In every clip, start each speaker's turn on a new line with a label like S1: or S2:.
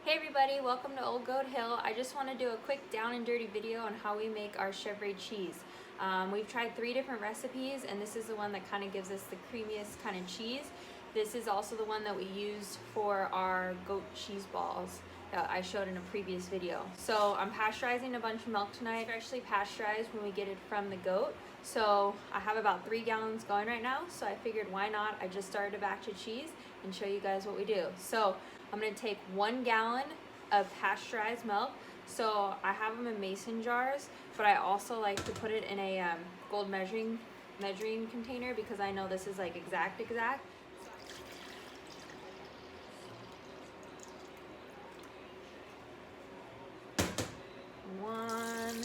S1: Hey everybody, welcome to Old Goat Hill. I just want to do a quick down and dirty video on how we make our Chèvre cheese. We've tried 3 different recipes and this is the one that kind of gives us the creamiest kind of cheese. This is also the one that we used for our goat cheese balls that I showed in a previous video. So I'm pasteurizing a bunch of milk tonight, freshly pasteurized when we get it from the goat. So I have about 3 gallons going right now, so I figured why not, I just started a batch of cheese and show you guys what we do. So I'm going to take 1 gallon of pasteurized milk. So I have them in mason jars, but I also like to put it in a gold measuring container because I know this is like exact. One.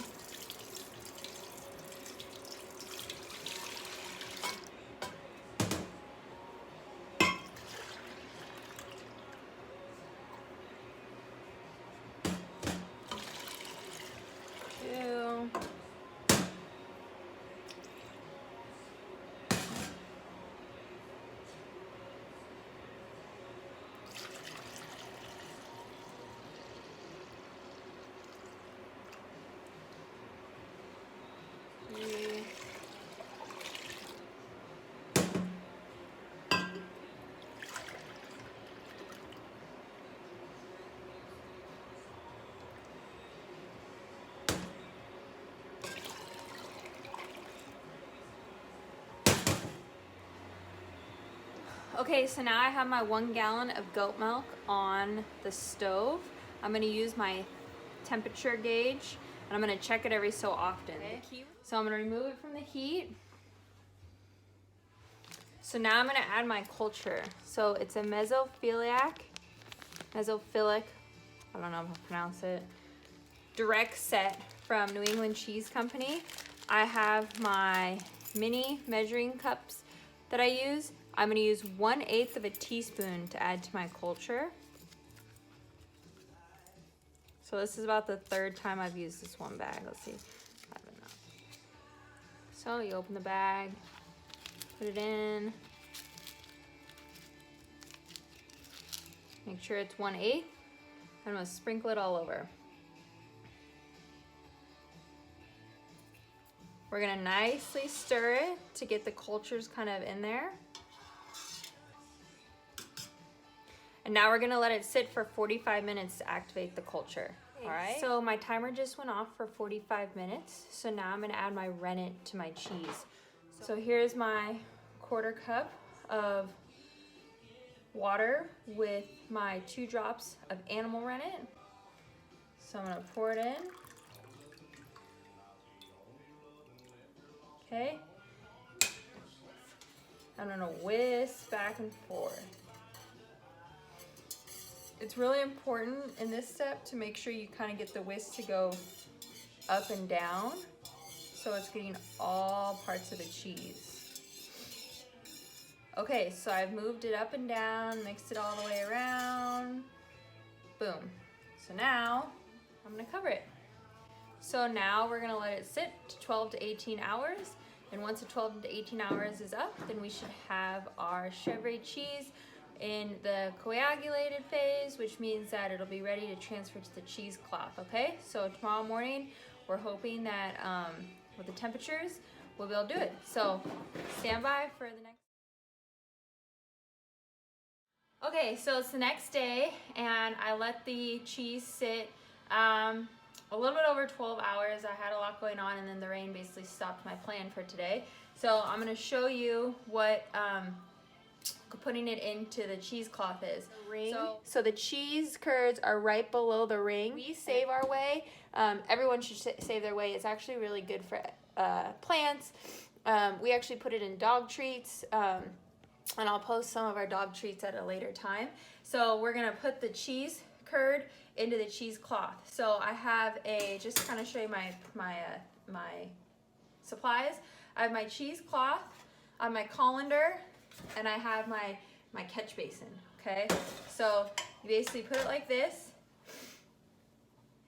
S1: Two. Three. Okay, so now I have my 1 gallon of goat milk on the stove. I'm going to use my temperature gauge and I'm going to check it every so often. Okay. So I'm going to remove it from the heat. So now I'm going to add my culture. So it's a Mesophilic, I don't know how to pronounce it, direct set from New England Cheese Company. I have my mini measuring cups that I use. I'm gonna use 1/8 of a teaspoon to add to my culture. So this is about the 3rd time I've used this one bag. Let's see, I have enough. So you open the bag, put it in, make sure it's 1/8. I'm gonna sprinkle it all over. We're gonna nicely stir it to get the cultures kind of in there. And now we're gonna let it sit for 45 minutes to activate the culture. All right. So my timer just went off for 45 minutes. So now I'm gonna add my rennet to my cheese. So here's my 1/4 cup of water with my 2 drops of animal rennet. So I'm gonna pour it in. Okay. I'm gonna whisk back and forth. It's really important in this step to make sure you kind of get the whisk to go up and down so it's getting all parts of the cheese. Okay, so I've moved it up and down, mixed it all the way around. Boom. So now I'm gonna cover it. So now we're gonna let it sit to 12 to 18 hours. And once the 12 to 18 hours is up, then we should have our Chèvre cheese in the coagulated phase, which means that it'll be ready to transfer to the cheesecloth, okay? So tomorrow morning, we're hoping that with the temperatures, we'll be able to do it. So stand by for the next. Okay, so it's the next day, and I let the cheese sit a little bit over 12 hours. I had a lot going on, and then the rain basically stopped my plan for today. So I'm gonna show you what putting it into the cheesecloth is. So the cheese curds are right below the ring. We save our whey. Everyone should save their whey. It's actually really good for plants. We actually put it in dog treats. And I'll post some of our dog treats at a later time. So we're gonna put the cheese curd into the cheesecloth. So I have just to kind of show you my supplies. I have my cheesecloth, I have my colander, and I have my catch basin, okay? So you basically put it like this,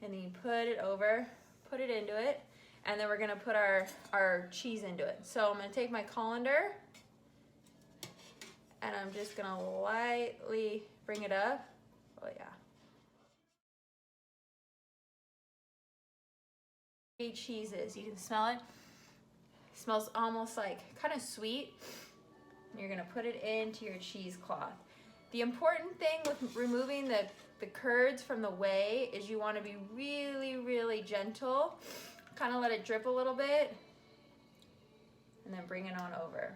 S1: and then you put it into it, and then we're gonna put our cheese into it. So I'm gonna take my colander, and I'm just gonna lightly bring it up. Oh yeah. cheese is. You can smell it. It smells almost like kind of sweet. You're gonna put it into your cheesecloth. The important thing with removing the curds from the whey is you want to be really, really gentle. Kind of let it drip a little bit and then bring it on over.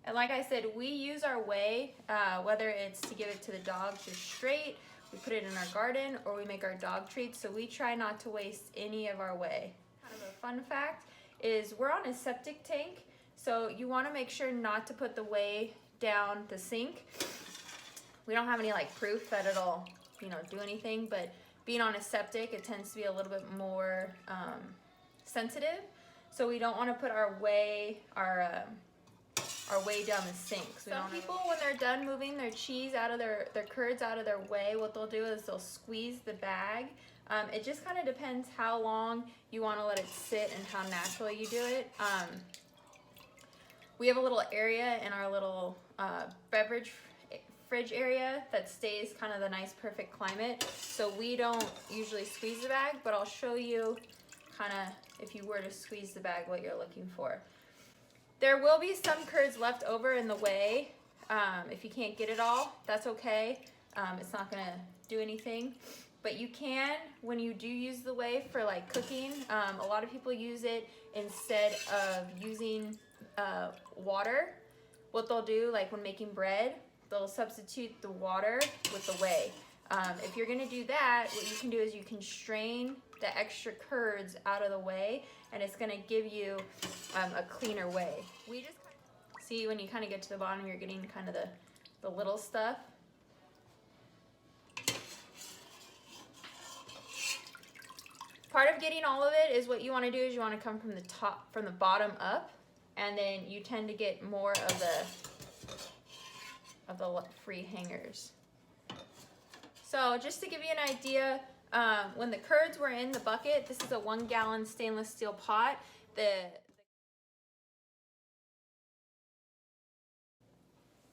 S1: And like I said, we use our whey, whether it's to give it to the dogs just straight, we put it in our garden, or we make our dog treats, so we try not to waste any of our whey. Kind of a fun fact is we're on a septic tank, so you want to make sure not to put the whey down the sink. We don't have any like proof that it'll, do anything, but being on a septic, it tends to be a little bit more sensitive. So we don't want to put our whey down the sink. So some people, when they're done moving their cheese out of their curds out of their whey, what they'll do is they'll squeeze the bag. It just kind of depends how long you want to let it sit and how natural you do it. We have a little area in our little beverage fridge area that stays kind of the nice perfect climate, so we don't usually squeeze the bag, but I'll show you kind of if you were to squeeze the bag what you're looking for. There will be some curds left over in the whey. If you can't get it all, that's okay. It's not gonna do anything, but you can, when you do use the whey for like cooking, a lot of people use it instead of using water. What they'll do, like when making bread, they'll substitute the water with the whey. If you're gonna do that, what you can do is you can strain the extra curds out of the whey, and it's gonna give you a cleaner whey. We just see when you kind of get to the bottom, you're getting kind of the little stuff. Part of getting all of it is what you want to do is you want to come from the top, from the bottom up, and then you tend to get more of the free hangers. So just to give you an idea, when the curds were in the bucket, this is a 1 gallon stainless steel pot.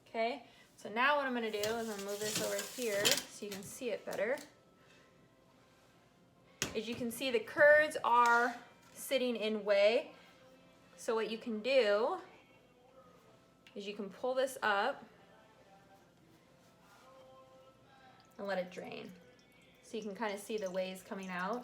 S1: Okay, so now what I'm going to do is I'm going to move this over here so you can see it better. As you can see, the curds are sitting in whey. So what you can do is you can pull this up and let it drain. So you can kind of see the whey's coming out.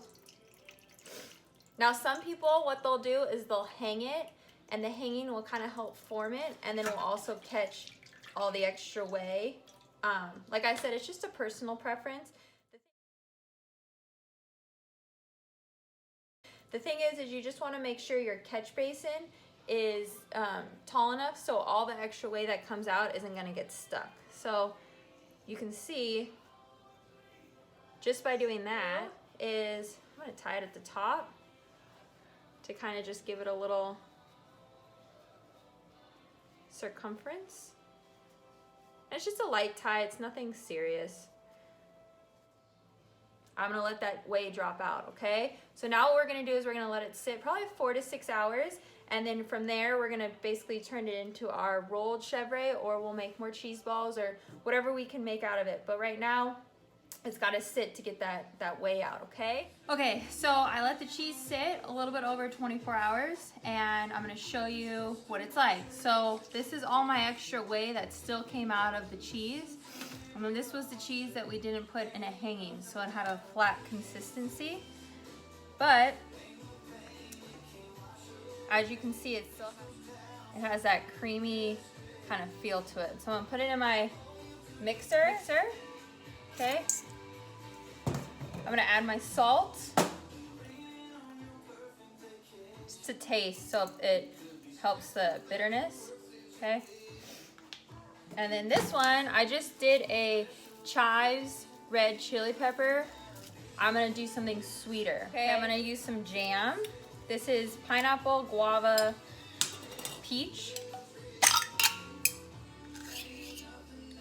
S1: Now some people, what they'll do is they'll hang it, and the hanging will kind of help form it, and then it will also catch all the extra whey. Like I said, it's just a personal preference. The thing is you just want to make sure your catch basin is tall enough so all the extra whey that comes out isn't going to get stuck. So you can see just by doing that is, I'm going to tie it at the top to kind of just give it a little circumference. And it's just a light tie, it's nothing serious. I'm gonna let that whey drop out, okay? So now what we're gonna do is we're gonna let it sit probably 4 to 6 hours, and then from there we're gonna basically turn it into our rolled chèvre, or we'll make more cheese balls or whatever we can make out of it. But right now, it's gotta sit to get that whey out, okay? Okay, so I let the cheese sit a little bit over 24 hours, and I'm gonna show you what it's like. So this is all my extra whey that still came out of the cheese. And then this was the cheese that we didn't put in a hanging, so it had a flat consistency. But as you can see, it has that creamy kind of feel to it. So I'm gonna put it in my mixer. Okay. I'm gonna add my salt just to taste, so it helps the bitterness. Okay. And then this one, I just did a chives red chili pepper. I'm gonna do something sweeter. Okay, I'm gonna use some jam. This is pineapple, guava, peach.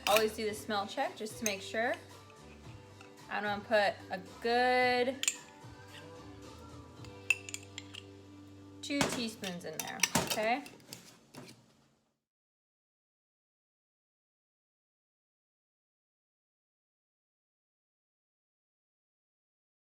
S1: Always do the smell check just to make sure. I'm gonna put a good 2 teaspoons in there, okay?